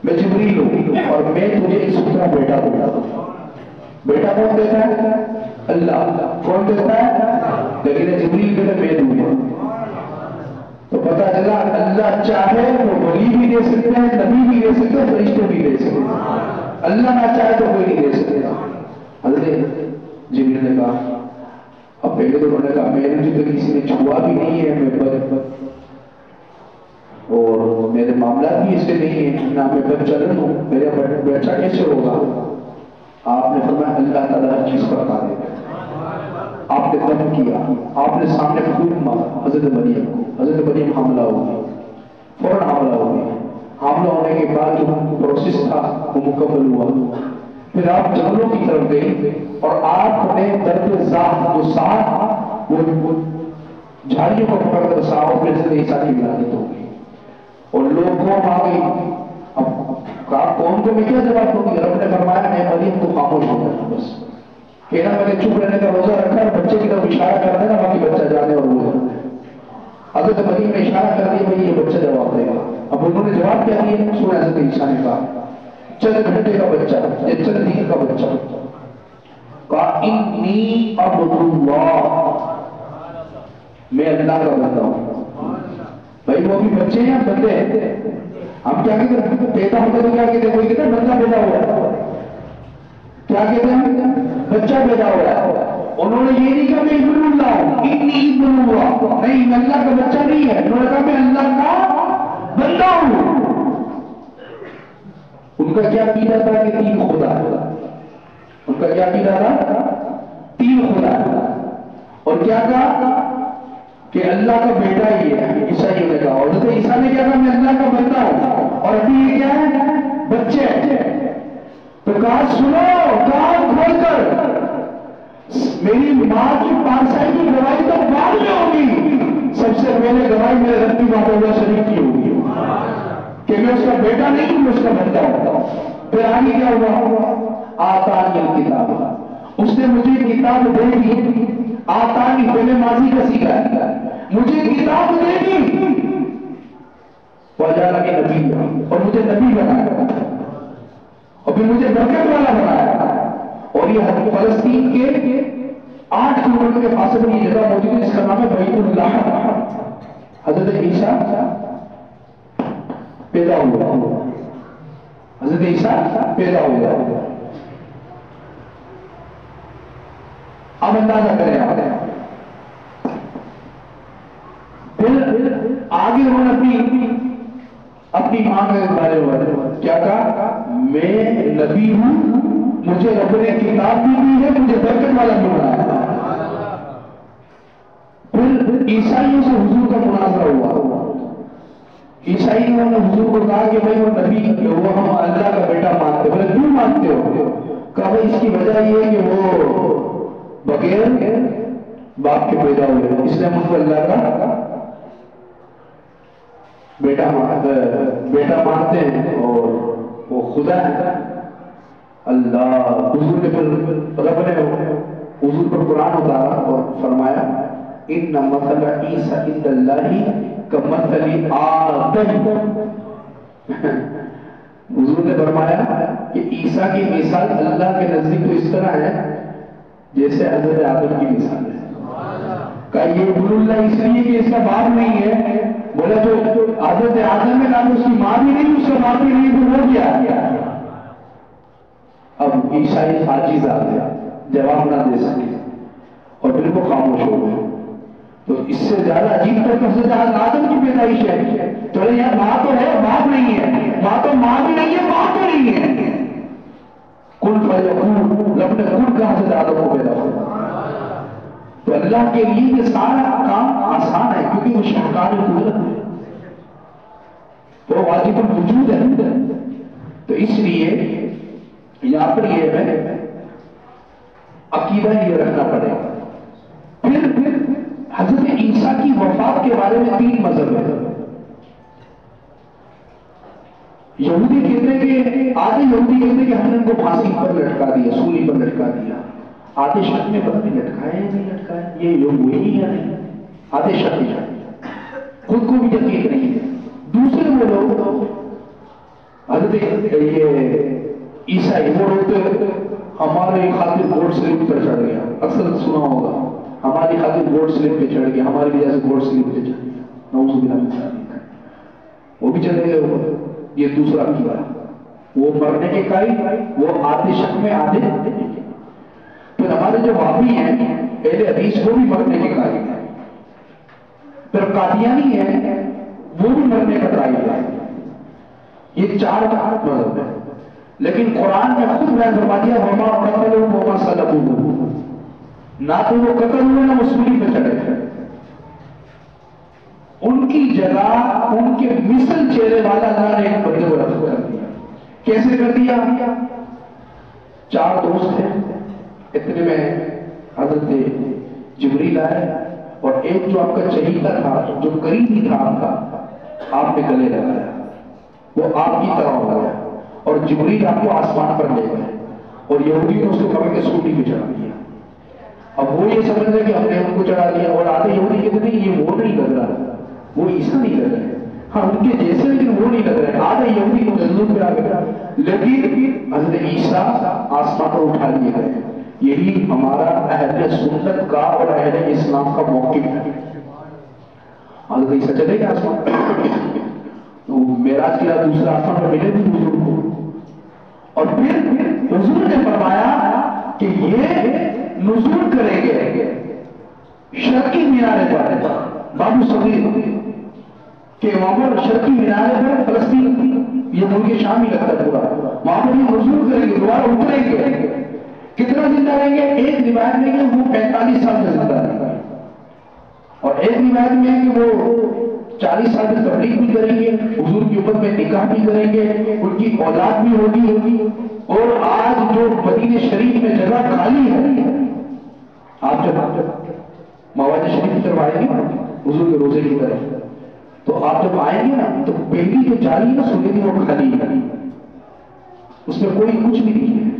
میں جبریل ہوں اور میں تجھے اس طرح بیٹا دیتا ہوں. بیٹا کون دیتا ہے؟ اللہ. کون دیتا ہے؟ لیکن جبریل کہتا میں دوں گا. تو پتہ چلا اللہ چاہے تو ولی بھی دے سکتے ہیں، نبی بھی دے سکتے ہیں، فرشتے بھی دے سکتے ہیں. اللہ نہ چاہے تو کوئی نہیں دے سکتا. حضرت جبریل نے کہا، اب پہلے تو انہوں نے کہا میرے مجھے تو کسی نے چھوا بھی نہیں ہے، میں اور میرے معاملات بھی اس سے نہیں ہیں، نہ میں بچہ ہوں، میرا بچہ کیسے ہوگا؟ آپ نے فرمایا اللہ تعالیٰ ہر چیز پر قادر ہے. آپ نے دم کیا، آپ نے سامنے خون مارا حضرت مریم کو. حضرت مریم حاملہ ہو گئی، فوراً حاملہ ہو گئی. حاملہ ہونے کے بعد جو پروسیس تھا وہ مکمل ہوا. پھر آپ جنگلوں کی طرف گئی اور آپ نے درد زاہ جو ساتھ وہ جھاڑیوں کو پکڑ کر صاحب اپنے سے عیسیٰ کی ولادت ہو گئی. اور لوگ قوم آ گئی. اب قوم کو میں کیا جواب دوں گی؟ رب نے فرمایا اے مریم تو خاموش ہو جانا، بس کہنا میں نے چپ رہنے کا روزہ رکھا ہے، بچے کی طرف اشارہ کر دینا، باقی بچہ جانے اور وہ. حضرت مریم نے اشارہ کر دیا بھائی یہ بچہ جواب دے گا. اب انہوں نے جواب کیا دیا؟ سورہ حضرت عیسیٰ نے کہا چند گھنٹے کا بچہ یا چند دن کا بچہ کہا انی عبد اللہ، میں اللہ کا بندہ ہوں. بھائی وہ بھی بچے ہیں بندے ہیں. ہم کیا کہتے ہیں پیدا ہوتے تو کیا کہتے ہیں؟ کوئی کہتے ہیں بندہ پیدا ہوا ہے، کیا کہتے ہیں؟ بچہ پیدا ہوا ہے. انہوں نے یہ نہیں کہا میں ابن اللہ ہوں، انی ابن اللہ، نہیں میں اللہ کا بچہ نہیں ہے. انہوں نے کہا میں اللہ کا بندہ ہوں. ان کا کیا عقیدہ تھا کہ تین خدا ہے. ان کا کیا عقیدہ تھا؟ تین خدا ہے. اور کیا کہا کہ اللہ کا بیٹا ہی ہے. عیسائیوں نے کہا. اور حضرت عیسیٰ نے کیا کہا میں اللہ کا بندہ ہوں. اور ابھی یہ کیا ہے؟ بچے. تو کہا سنو کان کھول کر، میری ماں کی پانسائی کی گواہی تو بعد میں ہوگی، سب سے پہلے گواہی میرے رب کی بات اللہ شریف کی ہوگی کہ میں اس کا بیٹا نہیں ہوں، میں اس کا بندہ ہوں. پھر آگے کیا ہوا؟ آتانی الکتاب، اس نے مجھے کتاب دے دی. آتانی پہلے ماضی کا سیکھا ہے، مجھے کتاب دے دی. وجعلنی نبیّا، اور مجھے نبی بنایا، اور پھر مجھے برکت والا بنایا. اور یہ فلسطین کے 8 کلومیٹر کے فاصلے میں یہ جگہ موجود ہے جس کا نام ہے بیت اللہ. حضرت عیسیٰ پیدا ہوا، حضرت عیسیٰ پیدا ہوا. اب اندازہ کریں آپ. پھر آگے انہوں نے اپنی ماں کے بارے میں کیا کہا؟ میں نبی ہوں، مجھے رب نے کتاب بھی دی ہے، مجھے برکت والا بھی بنایا. پھر عیسائیوں سے حضور کا مناظرہ ہوا. عیسائیوں نے حضور کو کہا کہ بھائی وہ نبی، وہ ہم اللہ کا بیٹا مانتے. بولے کیوں مانتے ہو؟ کہا بھائی اس کی وجہ یہ ہے کہ وہ بغیر باپ کے پیدا ہوئے، اس لیے ہم ان کو اللہ کا بیٹا مانتے ہیں اور وہ خدا ہے اللہ. حضور نے پھر رب نے حضور پر قرآن اتارا اور فرمایا ان مثل عیسیٰ عند اللہ کمثل آدم. حضور نے فرمایا کہ عیسیٰ کی مثال اللہ کے نزدیک تو اس طرح ہے جیسے حضرت آدم کی مثال ہے. کہا یہ ابن اللہ اس لیے کہ اس کا باپ نہیں ہے. بولا جو حضرت آدم میں کہا اس کی ماں بھی نہیں، اس کا باپ بھی نہیں، تو وہ کیا؟ اب عیسائی عاجز آ گیا، جواب نہ دے سکے اور بالکل خاموش ہو گئے. تو اس سے زیادہ عجیب تو حضرت آدم کی پیدائش ہے. چلے یار ماں تو ہے باپ نہیں ہے، ماں تو ماں بھی نہیں ہے باپ بھی نہیں ہے. کن فیکون، رب نے کن کہا حضرت آدم کو پیدا ہوا. تو اللہ کے لیے یہ سارا کام آسان ہے کیونکہ وہ شاہکار قدرت ہے، وہ واجب الوجود ہے. تو اس لیے یہاں پر یہ ہے عقیدہ یہ رکھنا پڑے گا. پھر حضرت عیسیٰ کی وفات کے بارے میں 3 مذہب ہے. یہودی کہتے ہیں کہ آدھے یہودی کہتے ہیں کہ ہم نے ان کو پھانسی پر لٹکا دیا، سولی پر لٹکا دیا. آدھے شک میں پتہ نہیں لٹکائے یا نہیں لٹکائے، یہ لوگ وہی یا نہیں. آدھے شک میں خود کو بھی یقین نہیں ہے. دوسرے وہ لوگ حضرت حضرت یہ عیسائی وہ روتے ہمارے خاطر ووٹ سلپ پر چڑھ گیا، اکثر سنا ہوگا ہماری خاطر ووٹ سلپ پہ چڑھ گیا، ہماری وجہ سے ووٹ سلپ پہ چڑھ گیا، نعوذ باللہ من ذالک، وہ بھی چلے گئے اوپر۔ یہ دوسرا کیا، وہ مرنے کے قائل، وہ آدھے شک میں آدھے۔ پھر ہمارے جو وہابی ہیں اہل حدیث وہ بھی مرنے کے قائل ہیں، پھر قادیانی ہیں وہ بھی مرنے کا قائل ہے۔ یہ چار مذہب ہے، لیکن قرآن میں خود بیان فرما دیا وما قتلوا وما صلبوه، نہ تو وہ قتل ہوئے نہ وہ سولی پہ چڑھے تھے، ان کی جگہ ان کے مثل چہرے والا اللہ نے ایک بندے کو رکھ کر دیا۔ کیسے کر دیا؟ چار دوست ہیں، اتنے میں حضرت جبریل آئے اور ایک جو آپ کا چہیتا تھا جو قریبی تھا آپ کا، آپ نے گلے لگایا، وہ آپ کی طرح ہو گیا اور جبریل آپ کو آسمان پر لے گئے اور یہودی نے اس کو پکڑ کے سوٹی پہ چڑھا دیا۔ اب وہ یہ سمجھ رہے کہ ہم نے ان کو چڑھا دیا، اور آدھے یہودی کہتے ہیں یہ وہ نہیں لگ رہا، وہ عیسیٰ نہیں لگ رہے، ہاں ان کے جیسے لیکن وہ نہیں لگ رہے، آدھے یہودی کو جنت پہ آ گیا، لیکن حضرت عیسیٰ آسمان پر اٹھا لیے گئے۔ یہی ہمارا اہل سنت کا اور اہل اسلام کا موقف ہے۔ حضرت عیسیٰ چلے گئے آسمان، معراج کی رات دوسرا آسمان پر ملے بھی حضور کو، اور پھر حضور نے فرمایا کہ یہ نزول کریں گے شرقی مینارے پر، بابو صغیر کہ وہاں پر شرقی مینارے پر فلسطین، یہ ملک شام ہی لگتا ہے پورا، وہاں پر یہ نزول کریں گے، دوبارہ اتریں گے۔ کتنا زندہ رہیں گے؟ ایک روایت میں کہ وہ 45 سال سے زندہ رہیں گے، اور ایک روایت میں ہے کہ وہ 40 سال میں تبلیغ بھی کریں گے، حضور کی امت میں نکاح بھی کریں گے، ان کی اولاد بھی ہوگی۔ اور آج جو مدینہ شریف میں جگہ خالی ہے، آپ جب مواد شریف طرف آئیں گے حضور کے روزے کی طرف، تو آپ جب آئیں گے نا تو پہلی جو جالی ہے سنے دی وہ خالی ہے، اس میں کوئی کچھ بھی نہیں ہے۔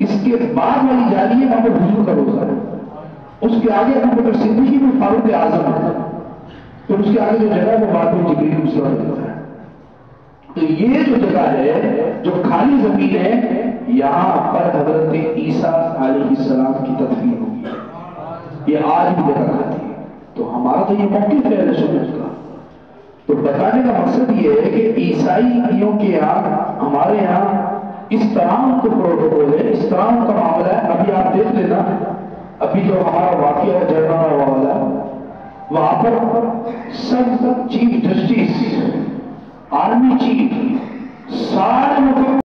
اس کے بعد والی جالی ہے وہاں پر حضور کا روزہ ہے، اس کے آگے ابو بکر صدیق میں فاروق اعظم ہے، پھر اس کے آگے جو جگہ وہ بعد میں جبریل دوسرا دیتا ہے۔ تو یہ جو جگہ ہے جو خالی زمین ہے، یہاں پر حضرت عیسیٰ علیہ السلام کی تدفین ہوئی، یہ آج بھی جگہ کھاتی ہے۔ تو ہمارا تو یہ موقف ہے اہل سنت کا۔ تو بتانے کا مقصد یہ ہے کہ عیسائیوں کے یہاں ہمارے یہاں اس طرح کو پروٹوکول ہے، اس طرح کا معاملہ ہے۔ ابھی آپ دیکھ لینا، ابھی جو ہمارا واقعہ جرنا والا وہاں پر سب چیف جسٹس، آرمی چیف، سارے